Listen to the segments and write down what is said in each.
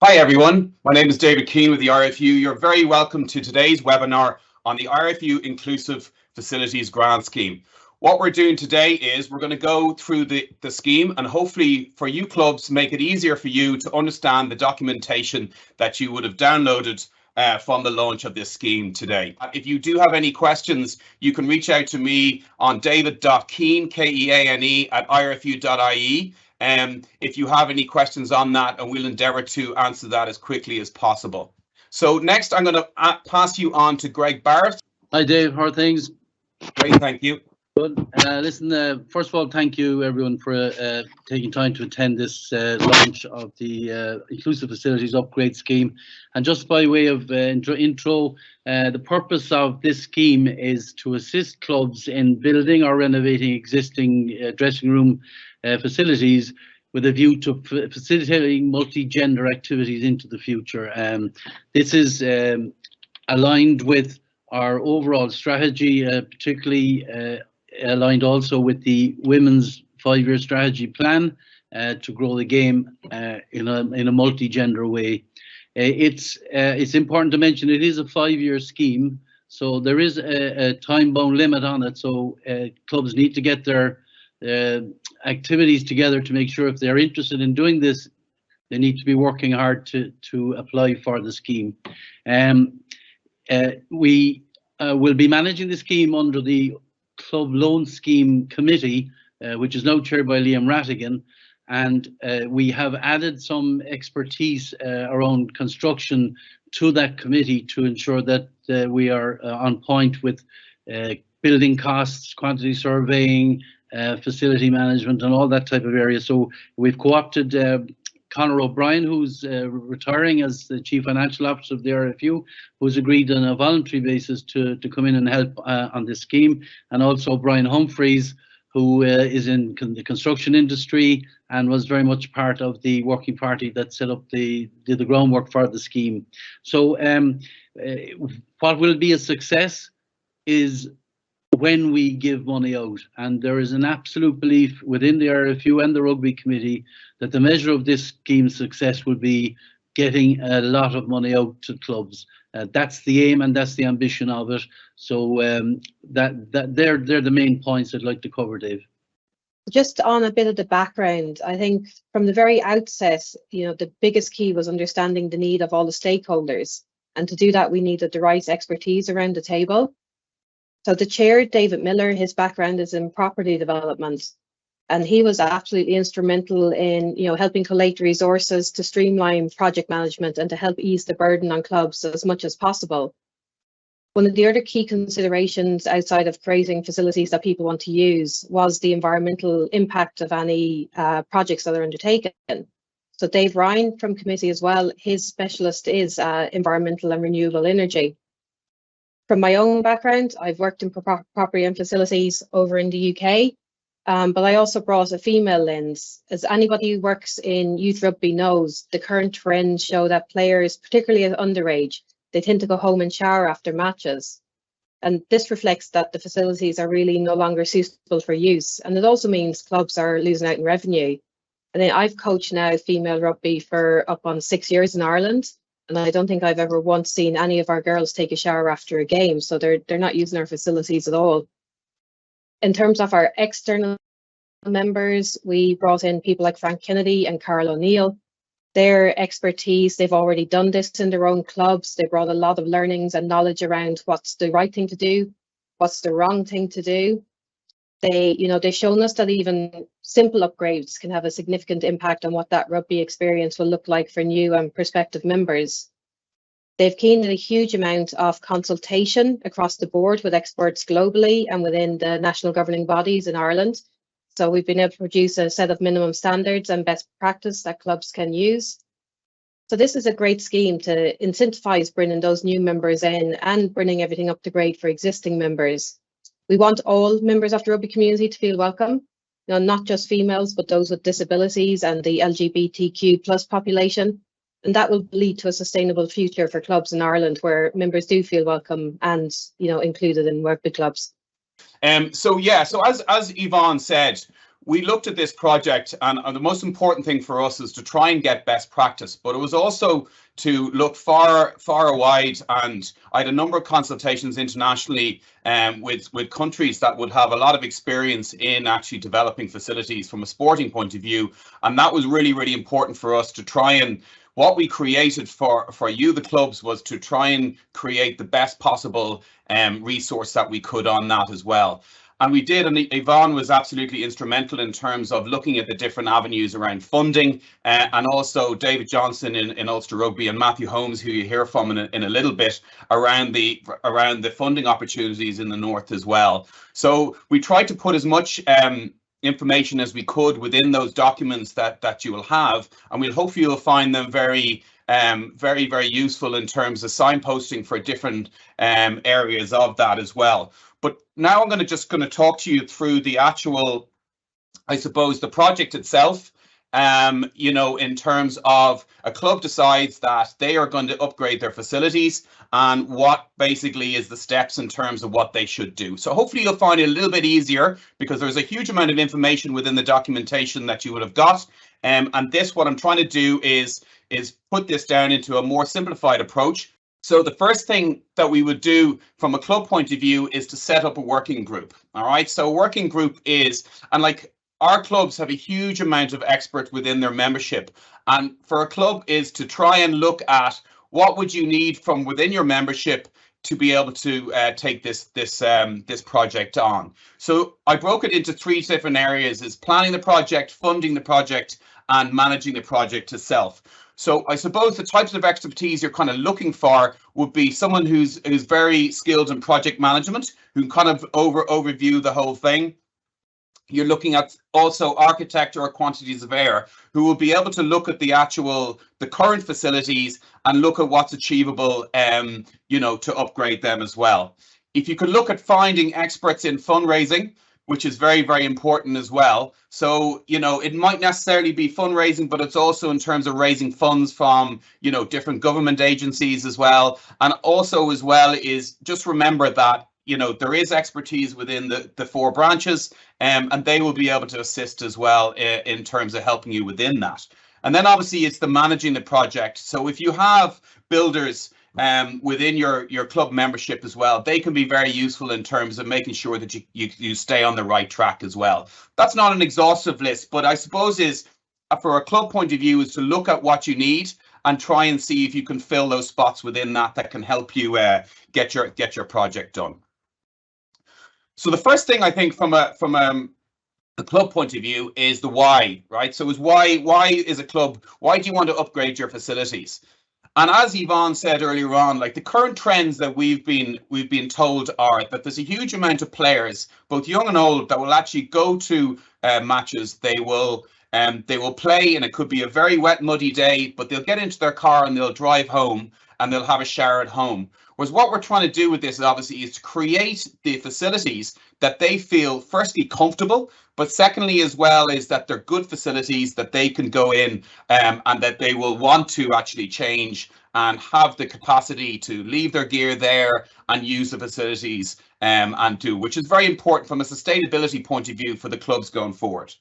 Hi everyone, my name is David Keane with the IRFU. You're very welcome to today's webinar on the IRFU Inclusive Facilities Grant Scheme. What we're doing today is we're going to go through the scheme and hopefully for you clubs make it easier for you to understand the documentation that you would have downloaded from the launch of this scheme today. If you do have any questions, you can reach out to me on david.keane, Keane, at irfu.ie. If you have any questions on that, and we'll endeavour to answer that as quickly as possible. So next, I'm going to pass you on to Greg Barrett. Hi Dave, how are things? Great, thank you. Good. Listen, first of all, thank you everyone for taking time to attend this launch of the Inclusive Facilities Upgrade Scheme. And just by way of intro, the purpose of this scheme is to assist clubs in building or renovating existing dressing room facilities with a view to facilitating multi-gender activities into the future. This is aligned with our overall strategy, particularly aligned also with the Women's 5-year strategy plan to grow the game in a multi-gender way. It's important to mention it is a 5-year scheme, so there is a time-bound limit on it. So clubs need to get their activities together to make sure if they're interested in doing this, they need to be working hard to apply for the scheme. We will be managing the scheme under the Club Loan Scheme Committee, which is now chaired by Liam Rattigan, and we have added some expertise around construction to that committee to ensure that we are on point with building costs, quantity surveying, facility management and all that type of area. So we've co-opted Conor O'Brien, who's retiring as the Chief Financial Officer of the IRFU, who's agreed on a voluntary basis to come in and help on this scheme, and also Brian Humphreys, who is in the construction industry and was very much part of the working party that set up did the groundwork for the scheme. So what will be a success is when we give money out, and there is an absolute belief within the IRFU and the Rugby Committee that the measure of this scheme's success will be getting a lot of money out to clubs. That's the aim and that's the ambition of it. So they're the main points I'd like to cover, Dave. Just on a bit of the background, I think from the very outset, the biggest key was understanding the need of all the stakeholders, and to do that we needed the right expertise around the table. So the chair, David Miller, his background is in property development, and he was absolutely instrumental in helping collate resources to streamline project management and to help ease the burden on clubs as much as possible. One of the other key considerations outside of creating facilities that people want to use was the environmental impact of any projects that are undertaken. So Dave Ryan from committee as well, his specialist is environmental and renewable energy. From my own background, I've worked in property and facilities over in the UK, but I also brought a female lens. As anybody who works in youth rugby knows, the current trends show that players, particularly at underage, they tend to go home and shower after matches. And this reflects that the facilities are really no longer suitable for use. And it also means clubs are losing out in revenue. And then I've coached now female rugby for up on 6 years in Ireland. And I don't think I've ever once seen any of our girls take a shower after a game. So they're not using our facilities at all. In terms of our external members, we brought in people like Frank Kennedy and Carl O'Neill. Their expertise, they've already done this in their own clubs. They brought a lot of learnings and knowledge around what's the right thing to do, what's the wrong thing to do. They've shown us that even simple upgrades can have a significant impact on what that rugby experience will look like for new and prospective members. They've keened a huge amount of consultation across the board with experts globally and within the national governing bodies in Ireland. So we've been able to produce a set of minimum standards and best practice that clubs can use. So this is a great scheme to incentivize bringing those new members in and bringing everything up to grade for existing members. We want all members of the rugby community to feel welcome, not just females, but those with disabilities and the LGBTQ plus population. And that will lead to a sustainable future for clubs in Ireland where members do feel welcome and, included in rugby clubs. So as Yvonne said, we looked at this project, and the most important thing for us is to try and get best practice, but it was also to look far wide, and I had a number of consultations internationally with countries that would have a lot of experience in actually developing facilities from a sporting point of view, and that was really important for us to try and what we created for you, the clubs, was to try and create the best possible resource that we could on that as well. And we did, and Yvonne was absolutely instrumental in terms of looking at the different avenues around funding, and also David Johnson in Ulster Rugby and Matthew Holmes, who you hear from in a little bit, around the funding opportunities in the north as well. So we tried to put as much information as we could within those documents that you will have, and hopefully you'll find them very useful in terms of signposting for different areas of that as well. But now I'm going to talk to you through the actual, I suppose, the project itself. You know, in terms of a club decides that they are going to upgrade their facilities and what basically is the steps in terms of what they should do. So hopefully you'll find it a little bit easier, because there's a huge amount of information within the documentation that you would have got. And what I'm trying to do is put this down into a more simplified approach. So the first thing that we would do from a club point of view is to set up a working group. All right. So a working group is, and like our clubs have a huge amount of experts within their membership. And for a club is to try and look at what would you need from within your membership to be able to take this project on. So I broke it into 3 different areas: is planning the project, funding the project, and managing the project itself. So I suppose the types of expertise you're kind of looking for would be someone who's very skilled in project management, who can kind of overview the whole thing. You're looking at also architect or quantities of air, who will be able to look at the current facilities and look at what's achievable, you know, to upgrade them as well. If you could look at finding experts in fundraising, which is very important as well. So, you know, it might necessarily be fundraising, but it's also in terms of raising funds from, you know, different government agencies as well. And also as well is just remember that, you know, there is expertise within the 4 branches, and they will be able to assist as well in terms of helping you within that. And then obviously it's the managing the project. So if you have builders within your club membership as well, they can be very useful in terms of making sure that you stay on the right track as well. That's not an exhaustive list, but I suppose is for a club point of view is to look at what you need and try and see if you can fill those spots within that can help you get your project done. So the first thing I think from a club point of view is the why, right? So is why is a club, why do you want to upgrade your facilities? And as Yvonne said earlier on, like the current trends that we've been told are that there's a huge amount of players, both young and old, that will actually go to matches. They will play, and it could be a very wet, muddy day, but they'll get into their car and they'll drive home and they'll have a shower at home. Whereas what we're trying to do with this obviously is to create the facilities that they feel firstly comfortable, but secondly as well is that they're good facilities that they can go in and that they will want to actually change and have the capacity to leave their gear there and use the facilities and do, which is very important from a sustainability point of view for the clubs going forward.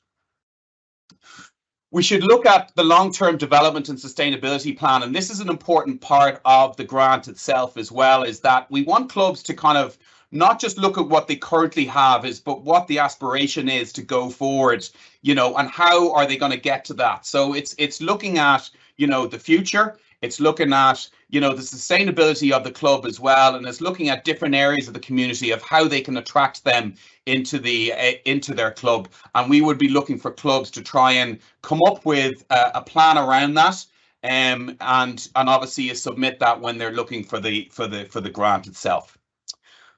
We should look at the long-term development and sustainability plan, and this is an important part of the grant itself as well, is that we want clubs to kind of not just look at what they currently have, but what the aspiration is to go forward, you know, and how are they going to get to that. So it's looking at, you know, the future. It's looking at, you know, the sustainability of the club as well, and it's looking at different areas of the community of how they can attract them into their club. And we would be looking for clubs to try and come up with a plan around that, and obviously you submit that when they're looking for the grant itself.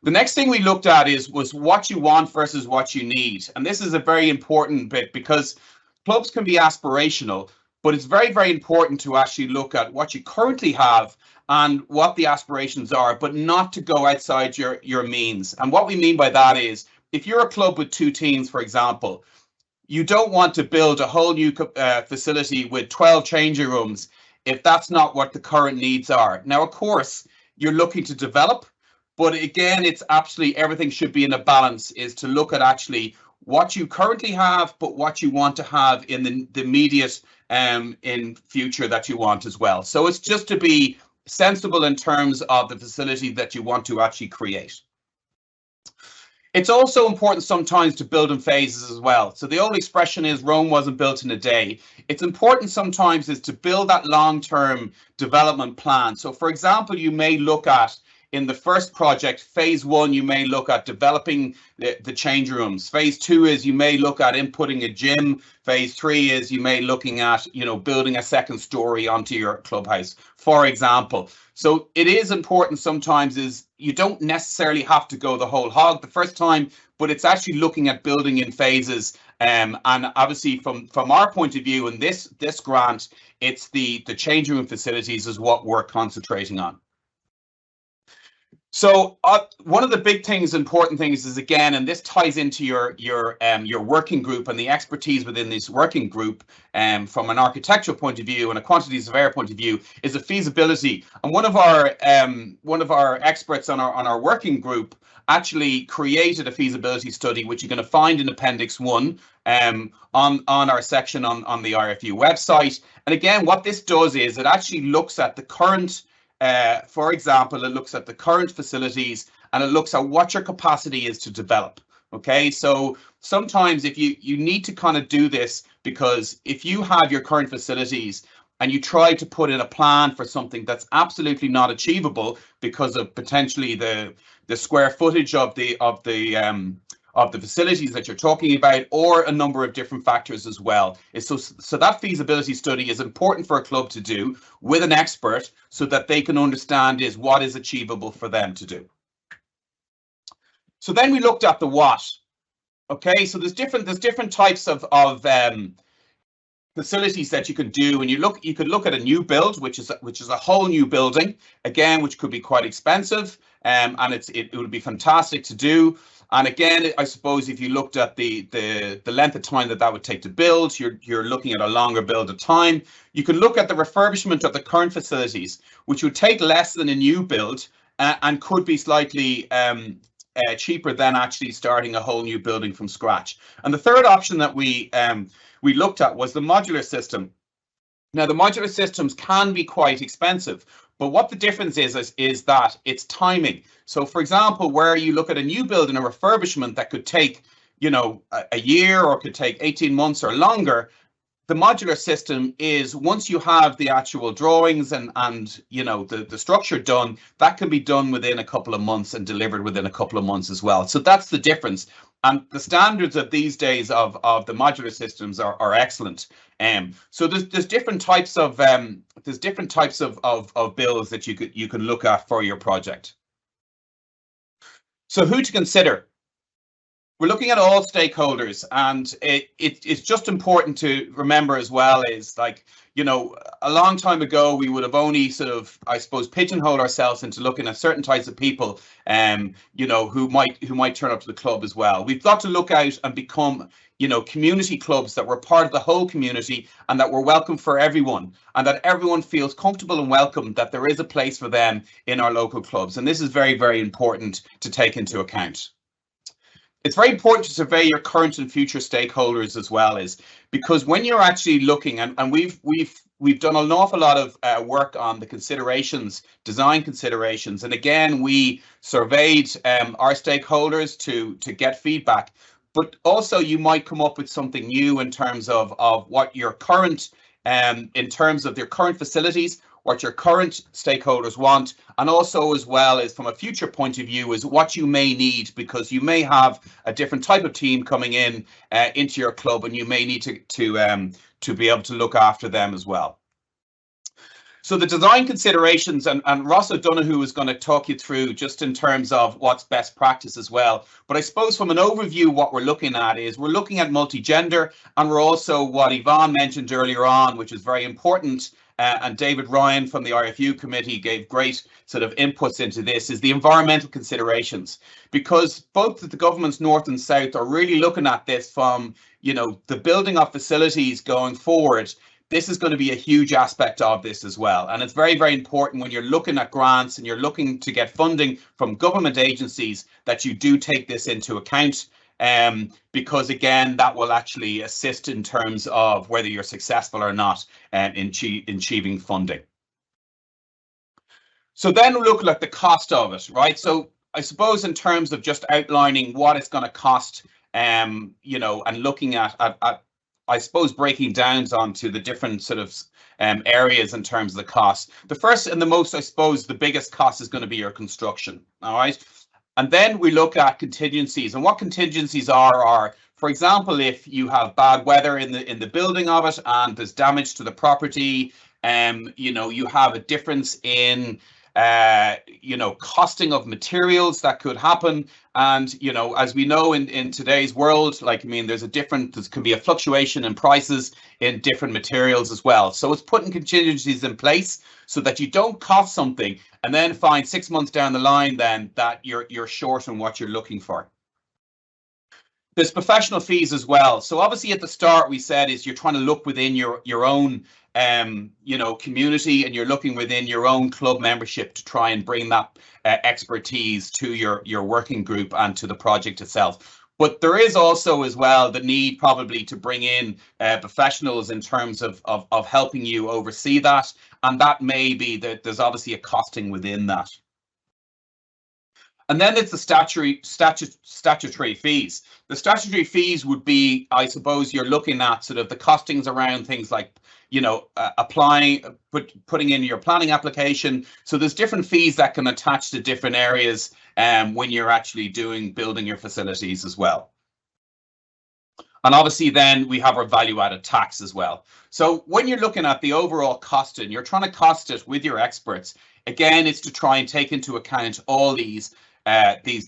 The next thing we looked at was what you want versus what you need, and this is a very important bit because clubs can be aspirational, but it's very important to actually look at what you currently have and what the aspirations are, but not to go outside your means. And what we mean by that is, if you're a club with 2 teams, for example, you don't want to build a whole new facility with 12 changing rooms if that's not what the current needs are. Now, of course, you're looking to develop, but again, it's absolutely everything should be in a balance, is to look at actually what you currently have, but what you want to have in the immediate in future that you want as well. So it's just to be sensible in terms of the facility that you want to actually create. It's also important sometimes to build in phases as well. So the old expression is Rome wasn't built in a day. It's important sometimes is to build that long-term development plan. So for example, you may look at in the first project, phase 1, you may look at developing the change rooms. Phase 2 is you may look at inputting a gym. Phase 3 is you may looking at, building a second story onto your clubhouse, for example. So it is important sometimes is you don't necessarily have to go the whole hog the first time, but it's actually looking at building in phases. And obviously from our point of view in this grant, it's the change room facilities is what we're concentrating on. So one of the big things, important things is, again, and this ties into your working group and the expertise within this working group from an architectural point of view and a quantities of air point of view, is a feasibility. And one of our experts on our working group actually created a feasibility study, which you're going to find in Appendix 1 on our section on the IRFU website. And again, what this does is it actually looks at the current for example, it looks at the current facilities and it looks at what your capacity is to develop. Okay, so sometimes if you need to kind of do this, because if you have your current facilities and you try to put in a plan for something that's absolutely not achievable because of potentially the square footage of the facilities that you're talking about, or a number of different factors as well. So that feasibility study is important for a club to do with an expert so that they can understand is what is achievable for them to do. So then we looked at the what. Okay, so there's different types of facilities that you could do, and you could look at a new build, which is a whole new building, again, which could be quite expensive, and it would be fantastic to do. And again, I suppose if you looked at the length of time that would take to build, you're looking at a longer build of time. You can look at the refurbishment of the current facilities, which would take less than a new build and could be slightly cheaper than actually starting a whole new building from scratch. And the third option that we looked at was the modular system. Now, the modular systems can be quite expensive, but what the difference is that it's timing. So, for example, where you look at a new build and a refurbishment that could take, a year or could take 18 months or longer, the modular system is once you have the actual drawings and the structure done, that can be done within a couple of months and delivered within a couple of months as well. So that's the difference. And the standards of these days of the modular systems are excellent. So there's different types of bills that you can look at for your project. So who to consider? We're looking at all stakeholders, and it's just important to remember as well is, like, a long time ago we would have only sort of, I suppose, pigeonholed ourselves into looking at certain types of people, who might turn up to the club as well. We've got to look out and become, community clubs that were part of the whole community and that were welcome for everyone, and that everyone feels comfortable and welcome, that there is a place for them in our local clubs. And this is very, very important to take into account. It's very important to survey your current and future stakeholders as well, because when you're actually looking, and we've done an awful lot of work on the considerations, design considerations, and again we surveyed our stakeholders to get feedback. But also you might come up with something new in terms of what your current, in terms of their current facilities, what your current stakeholders want, and also as well as from a future point of view is what you may need, because you may have a different type of team coming in into your club, and you may need to be able to look after them as well. So the design considerations, and Ross O'Donoghue is going to talk you through just in terms of what's best practice as well. But I suppose from an overview, what we're looking at is we're looking at multi-gender, and we're also what Yvonne mentioned earlier on, which is very important. And David Ryan from the IRFU committee gave great sort of inputs into this, is the environmental considerations, because both the governments north and south are really looking at this from, the building of facilities going forward. This is going to be a huge aspect of this as well. And it's very, very important when you're looking at grants and you're looking to get funding from government agencies that you do take this into account. because again, that will actually assist in terms of whether you're successful or not in achieving funding. So then look at the cost of it, right? So I suppose in terms of just outlining what it's going to cost, you know, and looking at I suppose breaking down onto the different sort of areas in terms of the cost. The first and the most, I suppose, the biggest cost is going to be your construction, all right? And then we look at contingencies, and what contingencies are, for example, if you have bad weather in the building of it and there's damage to the property, you know, you have a difference in you know, costing of materials that could happen. And, you know, as we know in today's world, like, I mean, there can be a fluctuation in prices in different materials as well. So it's putting contingencies in place so that you don't cost something and then find 6 months down the line then that you're short on what you're looking for. There's professional fees as well. So obviously at the start we said is you're trying to look within your own you know, community, and you're looking within your own club membership to try and bring that expertise to your working group and to the project itself. But there is also as well the need probably to bring in professionals in terms of helping you oversee that, and that may be that there's obviously a costing within that. And then it's the statutory fees. The statutory fees would be, I suppose, you're looking at sort of the costings around things like, you know, putting in your planning application. So there's different fees that can attach to different areas when you're actually building your facilities as well. And obviously then we have our value added tax as well. So when you're looking at the overall costing, you're trying to cost it with your experts. Again, it's to try and take into account all these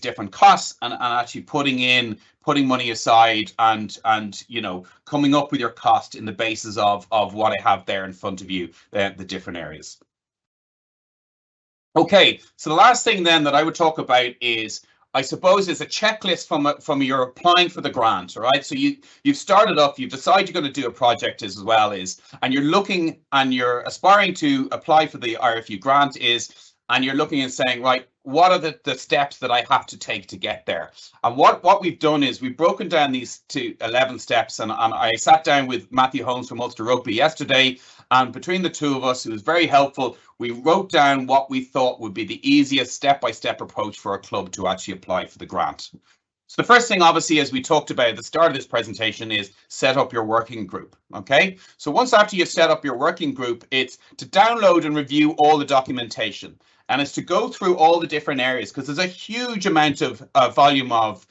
different costs and actually putting money aside and you know, coming up with your cost in the basis of what I have there in front of you, the different areas. Okay, so the last thing then that I would talk about is, I suppose, is a checklist from your applying for the grant, all right? So you've started up, you've decided you're going to do a project as well and you're looking and you're aspiring to apply for the IRFU grant and you're looking and saying, right, what are the steps that I have to take to get there? And what we've done is we've broken down these to 11 steps, and I sat down with Matthew Holmes from Ulster Rugby yesterday, and between the two of us, it was very helpful. We wrote down what we thought would be the easiest step-by-step approach for a club to actually apply for the grant. So the first thing, obviously, as we talked about at the start of this presentation, is set up your working group, okay? So once after you've set up your working group, it's to download and review all the documentation. And it's to go through all the different areas, because there's a huge amount of volume of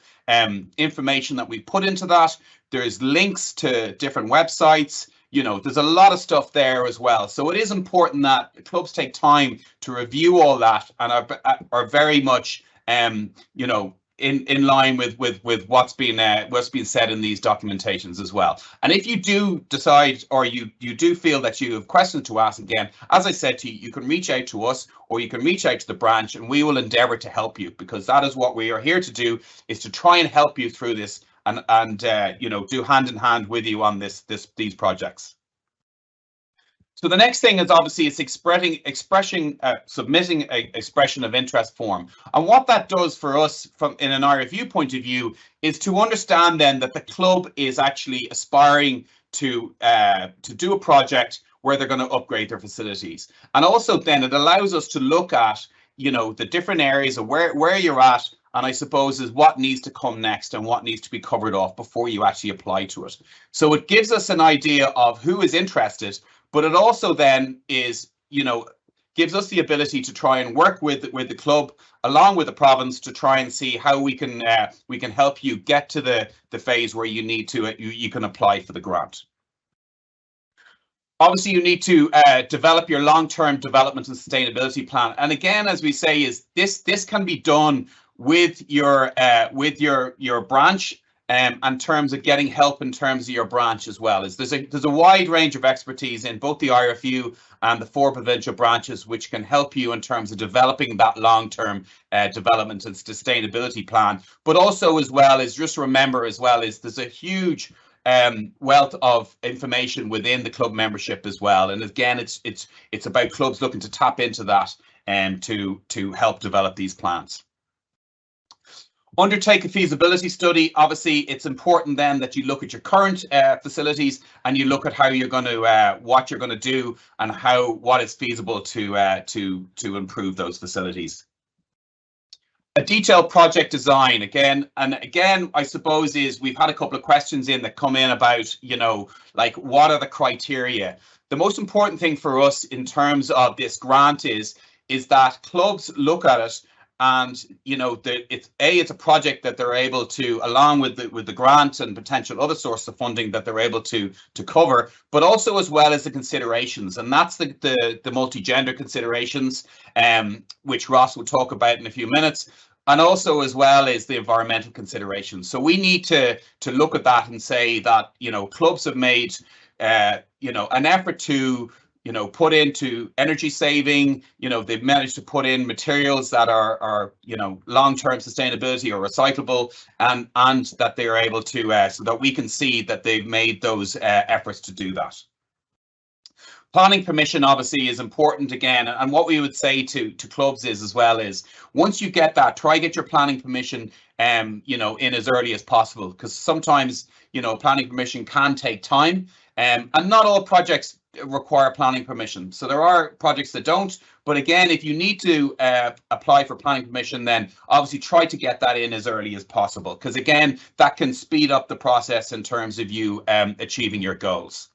information that we put into that. There's links to different websites. You know, there's a lot of stuff there as well. So it is important that clubs take time to review all that and are very much, you know, in line with what's been said in these documentations as well. And if you do decide, or you do feel that you have questions to ask, again, as I said to you, you can reach out to us or you can reach out to the branch, and we will endeavour to help you, because that is what we are here to do, is to try and help you through this and you know, do hand in hand with you on these projects. So the next thing is obviously it's submitting an expression of interest form. And what that does for us in an IRFU point of view is to understand then that the club is actually aspiring to do a project where they're going to upgrade their facilities. And also then it allows us to look at, you know, the different areas of where you're at, and I suppose is what needs to come next and what needs to be covered off before you actually apply to it. So it gives us an idea of who is interested, but it also then is, you know, gives us the ability to try and work with the club along with the province to try and see how we can help you get to the phase where you need to you can apply for the grant. Obviously, you need to develop your long-term development and sustainability plan. And again, as we say, is this can be done with your branch. In terms of getting help in terms of your branch as well. There's a wide range of expertise in both the IRFU and the 4 provincial branches, which can help you in terms of developing that long-term development and sustainability plan. But also as well is just remember as well is there's a huge wealth of information within the club membership as well. And again, it's about clubs looking to tap into that and to help develop these plans. Undertake a feasibility study. Obviously, it's important then that you look at your current facilities and you look at how you're going to what you're going to do and what is feasible to improve those facilities. A detailed project design again, I suppose we've had a couple of questions in that come in about, you know, like what are the criteria? The most important thing for us in terms of this grant is that clubs look at it and, you know, it's a project that they're able to, along with the grant and potential other sources of funding that they're able to cover, but also as well as the considerations, and that's the multi-gender considerations, which Ross will talk about in a few minutes, and also as well as the environmental considerations. So we need to look at that and say that, you know, clubs have made you know, an effort to, you know, put into energy saving, you know, they've managed to put in materials that are you know, long-term sustainability or recyclable, and that they are able to, so that we can see that they've made those efforts to do that. Planning permission obviously is important again, and what we would say to clubs is as well is once you get that, try get your planning permission you know, in as early as possible, because sometimes, you know, planning permission can take time, and not all projects require planning permission. So there are projects that don't, but again, if you need to apply for planning permission, then obviously try to get that in as early as possible, because again, that can speed up the process in terms of you achieving your goals.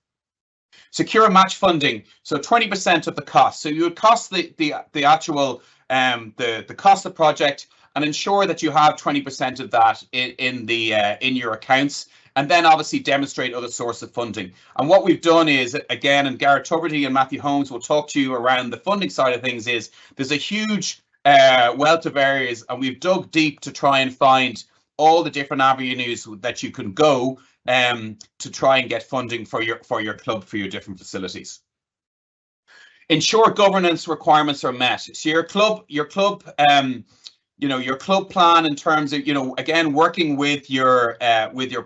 Secure match funding, so 20% of the cost. So you would cost the actual the cost of the project, and ensure that you have 20% of that in your accounts, and then obviously demonstrate other sources of funding. And what we've done is, again, and Garrett Tubridy and Matthew Holmes will talk to you around the funding side of things, is there's a huge wealth of areas, and we've dug deep to try and find all the different avenues that you can go to try and get funding for your club, for your different facilities. Ensure governance requirements are met. So your club you know, your club plan in terms of, you know, again, working with your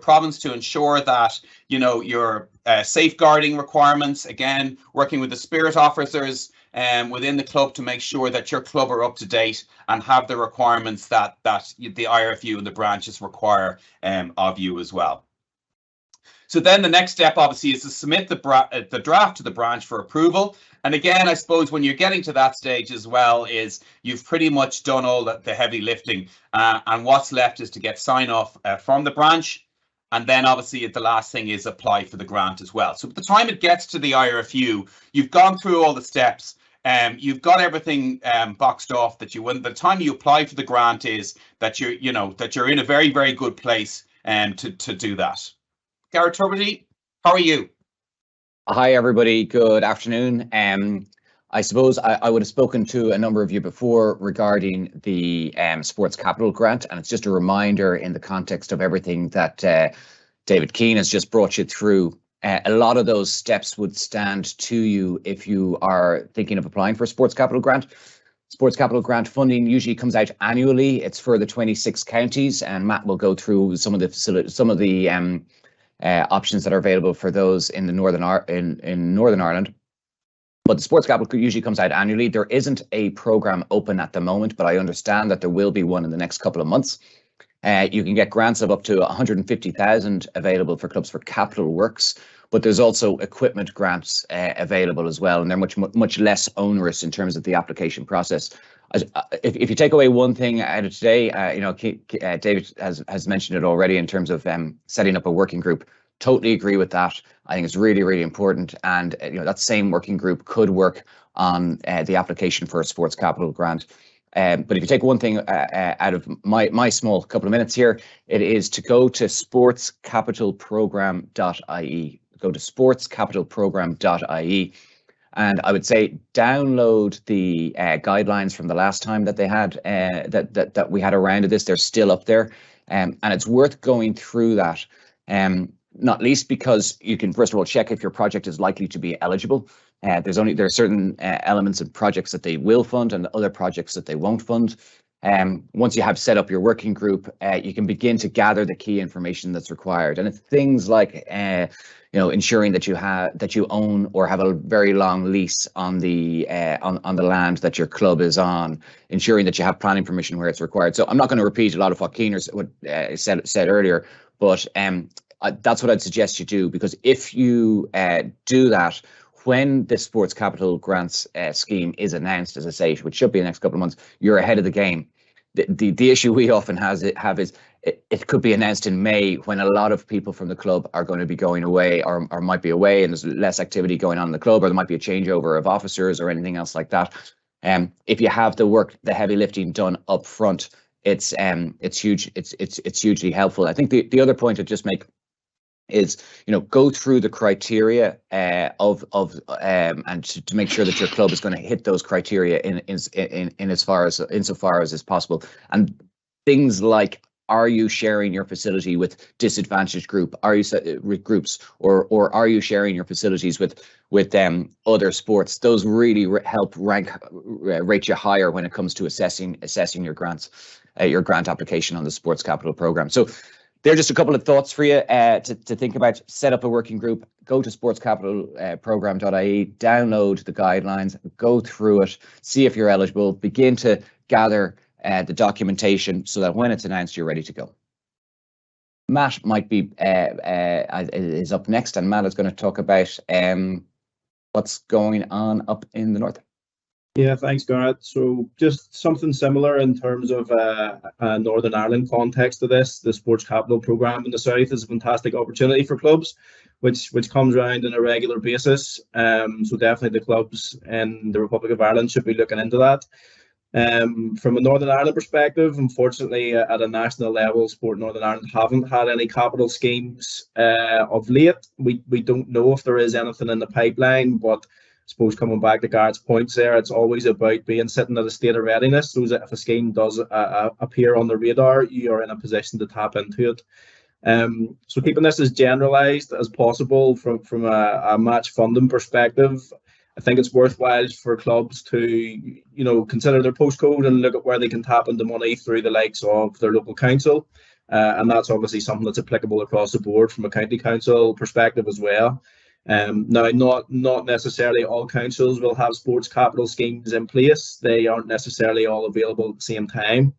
province to ensure that, you know, your safeguarding requirements, again, working with the spirit officers within the club to make sure that your club are up to date and have the requirements that the IRFU and the branches require of you as well. So then the next step obviously is to submit the draft to the branch for approval. And again, I suppose when you're getting to that stage as well is you've pretty much done all the heavy lifting, and what's left is to get sign off from the branch. And then obviously the last thing is apply for the grant as well. So by the time it gets to the IRFU, you've gone through all the steps. You've got everything boxed off that you want. The time you apply for the grant is that you're in a very, very good place to do that. Garrett Tubridy, how are you? Hi, everybody. Good afternoon. I suppose I would have spoken to a number of you before regarding the Sports Capital Grant, and it's just a reminder in the context of everything that David Keane has just brought you through. A lot of those steps would stand to you if you are thinking of applying for a Sports Capital Grant. Sports Capital Grant funding usually comes out annually. It's for the 26 counties, and Matt will go through some of the options that are available for those in the Northern Ireland. But the Sports Capital usually comes out annually. There isn't a programme open at the moment, but I understand that there will be one in the next couple of months. You can get grants of up to 150,000 available for clubs for capital works, but there's also equipment grants available as well, and they're much less onerous in terms of the application process. If you take away one thing out of today, David has mentioned it already in terms of setting up a working group. Totally agree with that. I think it's really, really important, and that same working group could work on the application for a Sports Capital Grant. But if you take one thing out of my small couple of minutes here, it is to go to sportscapitalprogram.ie. Go to sportscapitalprogram.ie. And I would say download the guidelines from the last time that they had that we had around this. They're still up there, and it's worth going through that. Not least because you can first of all check if your project is likely to be eligible. There are certain elements and projects that they will fund and other projects that they won't fund. Once you have set up your working group, you can begin to gather the key information that's required. And it's things like, ensuring that you own or have a very long lease on the land that your club is on, ensuring that you have planning permission where it's required. So I'm not going to repeat a lot of what Keane said earlier, but that's what I'd suggest you do, because if you do that, when the Sports Capital Grants scheme is announced, as I say, which should be in the next couple of months, you're ahead of the game. The issue we often have is it could be announced in May, when a lot of people from the club are going to be going away or might be away, and there's less activity going on in the club, or there might be a changeover of officers or anything else like that. If you have the heavy lifting done up front, it's huge. It's hugely helpful. I think the other point I'd just make is, go through the criteria and to make sure that your club is going to hit those criteria insofar as is possible. And things like, are you sharing your facility with disadvantaged groups, or are you sharing your facilities with other sports? Those really help rate you higher when it comes to assessing your grants, your grant application on the Sports Capital Programme. So they're just a couple of thoughts for you to think about. Set up a working group, go to sportscapitalprogramme.ie, download the guidelines, go through it, see if you're eligible, begin to gather the documentation so that when it's announced, you're ready to go. Matt is up next, and Matt is going to talk about what's going on up in the north. Yeah, thanks, Garrett. So just something similar in terms of a Northern Ireland context to this. The Sports Capital Programme in the south is a fantastic opportunity for clubs, which comes around on a regular basis. So definitely the clubs in the Republic of Ireland should be looking into that. From a Northern Ireland perspective, unfortunately, at a national level, Sport Northern Ireland haven't had any capital schemes of late. We don't know if there is anything in the pipeline, but I suppose coming back to Garrett's points there, it's always about sitting at a state of readiness, so that if a scheme does appear on the radar, you are in a position to tap into it. So keeping this as generalised as possible from a match funding perspective, I think it's worthwhile for clubs to consider their postcode and look at where they can tap into money through the likes of their local council, and that's obviously something that's applicable across the board from a county council perspective as well. Now, not necessarily all councils will have sports capital schemes in place. They aren't necessarily all available at the same time.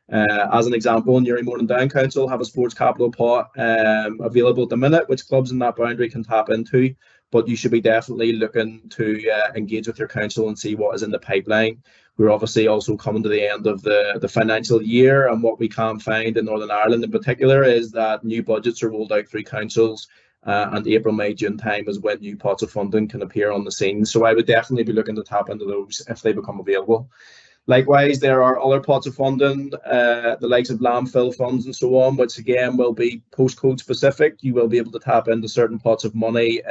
As an example, Newry Mourne and Down Council have a sports capital pot available at the minute, which clubs in that boundary can tap into. But you should be definitely looking to engage with your council and see what is in the pipeline. We're obviously also coming to the end of the financial year, and what we can find in Northern Ireland in particular is that new budgets are rolled out through councils. And April, May, June time is when new pots of funding can appear on the scene. So I would definitely be looking to tap into those if they become available. Likewise, there are other pots of funding, the likes of landfill funds and so on, which again will be postcode specific. You will be able to tap into certain pots of money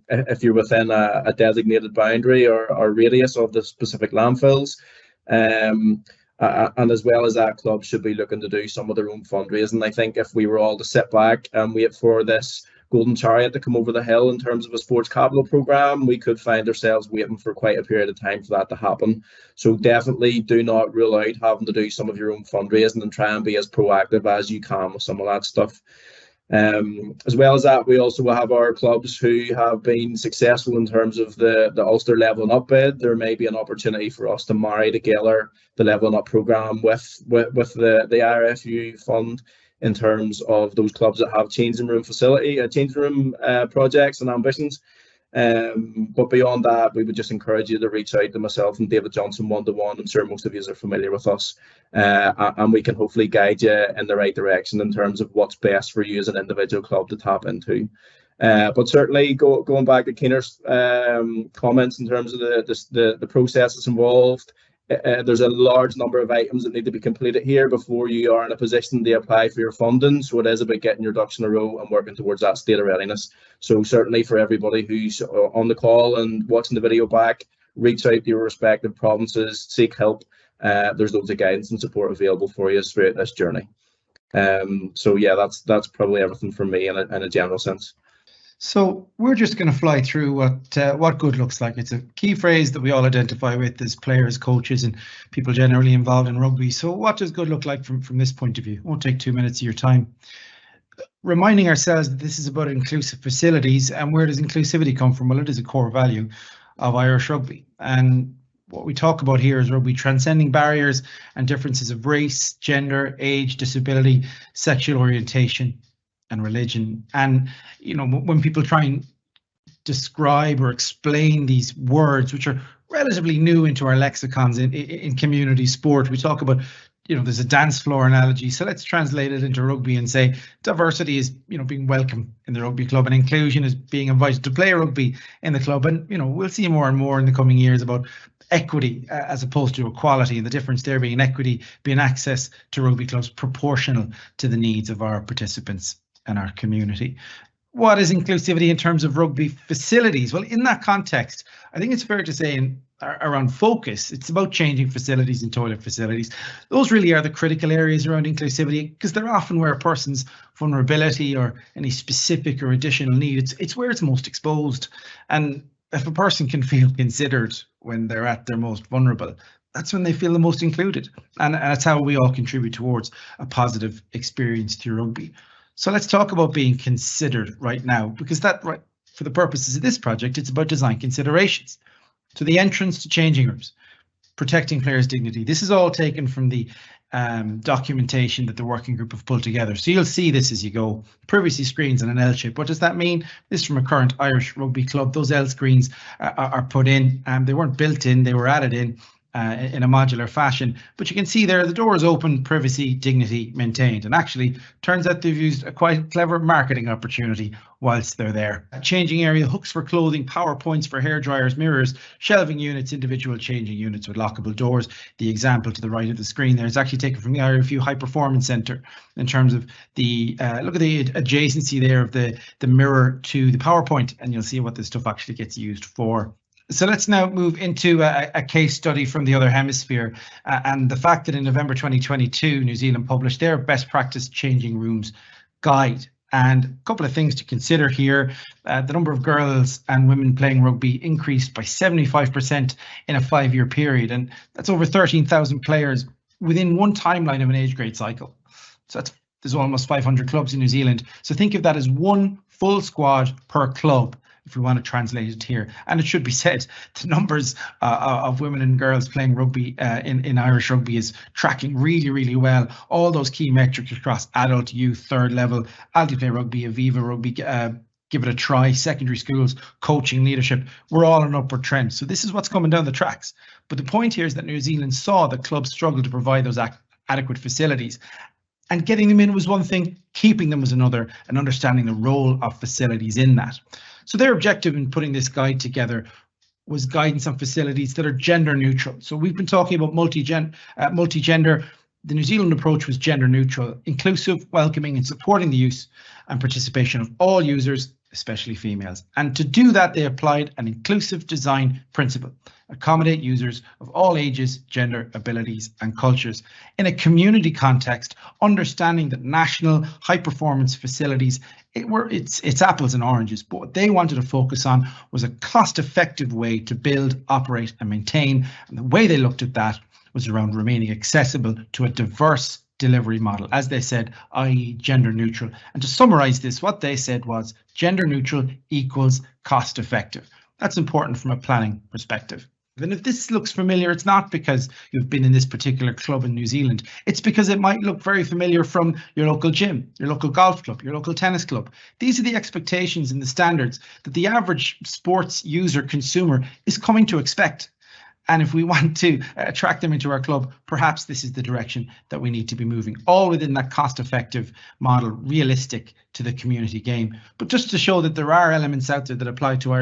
if you're within a designated boundary or radius of the specific landfills. And as well as that, clubs should be looking to do some of their own fundraising. I think if we were all to sit back and wait for this golden chariot to come over the hill in terms of a sports capital programme, we could find ourselves waiting for quite a period of time for that to happen. So definitely do not rule out having to do some of your own fundraising, and try and be as proactive as you can with some of that stuff. As well as that, we also have our clubs who have been successful in terms of the Ulster Levelling Up bid. There may be an opportunity for us to marry together the Levelling Up programme with the IRFU fund, in terms of those clubs that have changing room projects and ambitions. But beyond that, we would just encourage you to reach out to myself and David Johnson one-to-one. I'm sure most of you are familiar with us, and we can hopefully guide you in the right direction in terms of what's best for you as an individual club to tap into. But certainly going back to Keener's comments in terms of the processes involved, there's a large number of items that need to be completed here before you are in a position to apply for your funding. So it is about getting your ducks in a row and working towards that state of readiness. So certainly for everybody who's on the call and watching the video back, reach out to your respective provinces, seek help. There's loads of guidance and support available for you throughout this journey. So yeah, that's probably everything from me in a general sense. So we're just going to fly through what good looks like. It's a key phrase that we all identify with as players, coaches, and people generally involved in rugby. So what does good look like from this point of view? It won't take 2 minutes of your time. Reminding ourselves that this is about inclusive facilities, and where does inclusivity come from? Well, it is a core value of Irish rugby. And what we talk about here is rugby transcending barriers and differences of race, gender, age, disability, sexual orientation, and religion. And when people try and describe or explain these words, which are relatively new into our lexicons in community sport, we talk about there's a dance floor analogy. So let's translate it into rugby and say diversity is being welcome in the rugby club, and inclusion is being invited to play rugby in the club. And we'll see more and more in the coming years about equity as opposed to equality, and the difference there being equity being access to rugby clubs proportional to the needs of our participants and our community. What is inclusivity in terms of rugby facilities? Well, in that context, I think it's fair to say around focus, it's about changing facilities and toilet facilities. Those really are the critical areas around inclusivity, because they're often where a person's vulnerability or any specific or additional need, it's where it's most exposed. And if a person can feel considered when they're at their most vulnerable, that's when they feel the most included. And that's how we all contribute towards a positive experience through rugby. So let's talk about being considered right now, because for the purposes of this project, it's about design considerations. So the entrance to changing rooms, protecting players' dignity. This is all taken from the documentation that the working group have pulled together. So you'll see this as you go. Privacy screens and an L shape. What does that mean? This is from a current Irish rugby club. Those L screens are put in. They weren't built in, they were added in a modular fashion, but you can see there the door is open, privacy, dignity maintained. And actually turns out they've used a quite clever marketing opportunity whilst they're there. A changing area, hooks for clothing, power points for hair dryers, mirrors, shelving units, individual changing units with lockable doors. The example to the right of the screen there is actually taken from the IRFU High Performance Centre in terms of the look at the adjacency there of the mirror to the PowerPoint, and you'll see what this stuff actually gets used for. So let's now move into a case study from the other hemisphere, and the fact that in November 2022, New Zealand published their best practice changing rooms guide. And a couple of things to consider here. The number of girls and women playing rugby increased by 75% in a 5-year period. And that's over 13,000 players within one timeline of an age grade cycle. So there's almost 500 clubs in New Zealand. So think of that as one full squad per club, if we want to translate it here. And it should be said, the numbers of women and girls playing rugby in Irish rugby is tracking really, really well. All those key metrics across adult, youth, third level, Altiplay Rugby, Aviva Rugby, Give It a Try, secondary schools, coaching, leadership, we're all on an upward trend. So this is what's coming down the tracks. But the point here is that New Zealand saw that clubs struggle to provide those adequate facilities. And getting them in was one thing, keeping them was another, and understanding the role of facilities in that. So their objective in putting this guide together was guidance on facilities that are gender neutral. So we've been talking about multi-gender. The New Zealand approach was gender neutral, inclusive, welcoming, and supporting the use and participation of all users, especially females. And to do that, they applied an inclusive design principle, accommodate users of all ages, gender, abilities, and cultures. In a community context, understanding that national high-performance facilities, it's apples and oranges, but what they wanted to focus on was a cost-effective way to build, operate, and maintain. And the way they looked at that was around remaining accessible to a diverse delivery model, as they said, i.e. gender neutral. And to summarize this, what they said was gender neutral equals cost effective. That's important from a planning perspective. And if this looks familiar, it's not because you've been in this particular club in New Zealand. It's because it might look very familiar from your local gym, your local golf club, your local tennis club. These are the expectations and the standards that the average sports user consumer is coming to expect. And if we want to attract them into our club, perhaps this is the direction that we need to be moving, all within that cost-effective model, realistic to the community game. But just to show that there are elements out there that apply to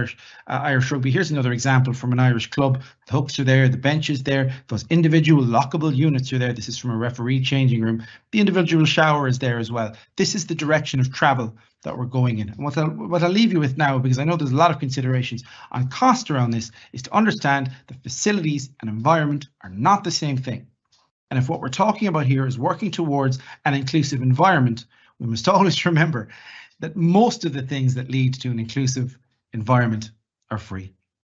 Irish rugby, here's another example from an Irish club. The hooks are there, the bench is there, those individual lockable units are there. This is from a referee changing room. The individual shower is there as well. This is the direction of travel that we're going in. And what I'll leave you with now, because I know there's a lot of considerations on cost around this, is to understand that facilities and environment are not the same thing. And if what we're talking about here is working towards an inclusive environment, we must always remember that most of the things that lead to an inclusive environment are free.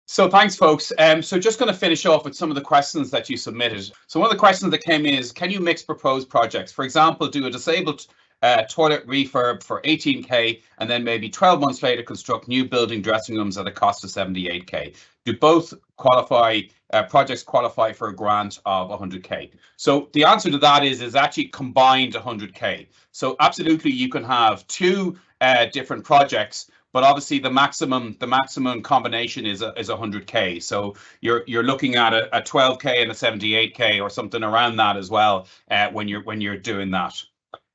So thanks, folks. So just going to finish off with some of the questions that you submitted. So one of the questions that came in is, can you mix proposed projects? For example, do a disabled toilet refurb for 18k and then maybe 12 months later construct new building dressing rooms at a cost of 78k. Do both projects qualify for a grant of 100k? So the answer to that is actually combined 100k. So absolutely you can have two different projects, but obviously the maximum combination is 100k. So you're looking at a 12k and a 78k or something around that as well when you're doing that.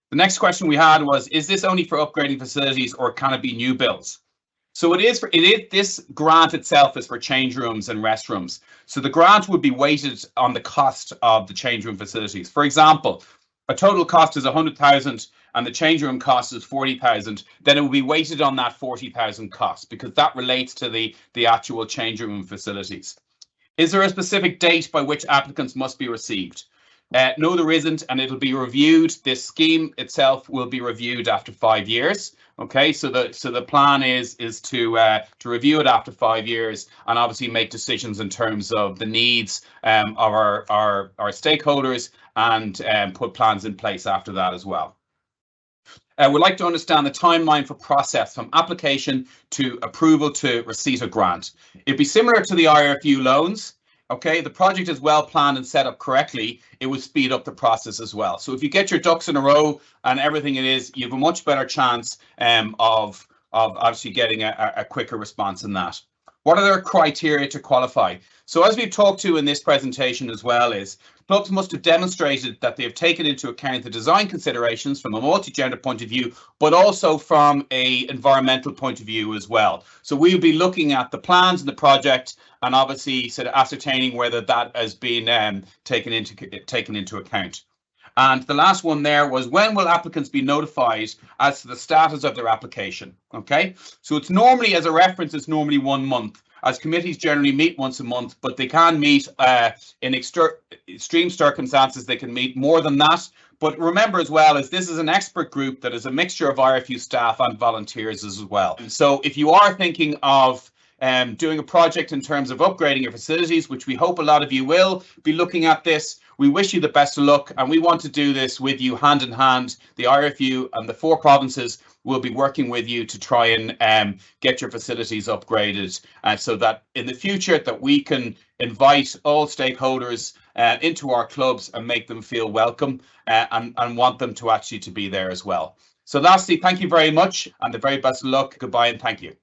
The next question we had was, is this only for upgrading facilities or can it be new builds? So this grant itself is for change rooms and restrooms. So the grant would be weighted on the cost of the change room facilities. For example, a total cost is 100,000 and the change room cost is 40,000, then it will be weighted on that 40,000 cost because that relates to the actual change room facilities. Is there a specific date by which applicants must be received? No, there isn't, and it'll be reviewed. This scheme itself will be reviewed after 5 years. Okay, so the plan is to review it after 5 years and obviously make decisions in terms of the needs of our stakeholders and put plans in place after that as well. We'd like to understand the timeline for process from application to approval to receipt of grant. It'd be similar to the IRFU loans. Okay, the project is well planned and set up correctly, it will speed up the process as well. So if you get your ducks in a row and everything it is, you have a much better chance of obviously getting a quicker response in that. What are their criteria to qualify? So as we've talked to in this presentation as well is, clubs must have demonstrated that they have taken into account the design considerations from a multi-gender point of view, but also from a environmental point of view as well. So we'll be looking at the plans and the project and obviously sort of ascertaining whether that has been taken into account. And the last one there was, when will applicants be notified as to the status of their application? Okay, so it's normally, as a reference, it's normally 1 month, as committees generally meet once a month, but they can meet in extreme circumstances, they can meet more than that. But remember as well, as this is an expert group that is a mixture of IRFU staff and volunteers as well. So if you are thinking of doing a project in terms of upgrading your facilities, which we hope a lot of you will be looking at this, we wish you the best of luck, and we want to do this with you hand in hand. The IRFU and the 4 provinces will be working with you to try and get your facilities upgraded, so that in the future that we can invite all stakeholders into our clubs and make them feel welcome and want them to actually to be there as well. So lastly, thank you very much and the very best of luck. Goodbye and thank you.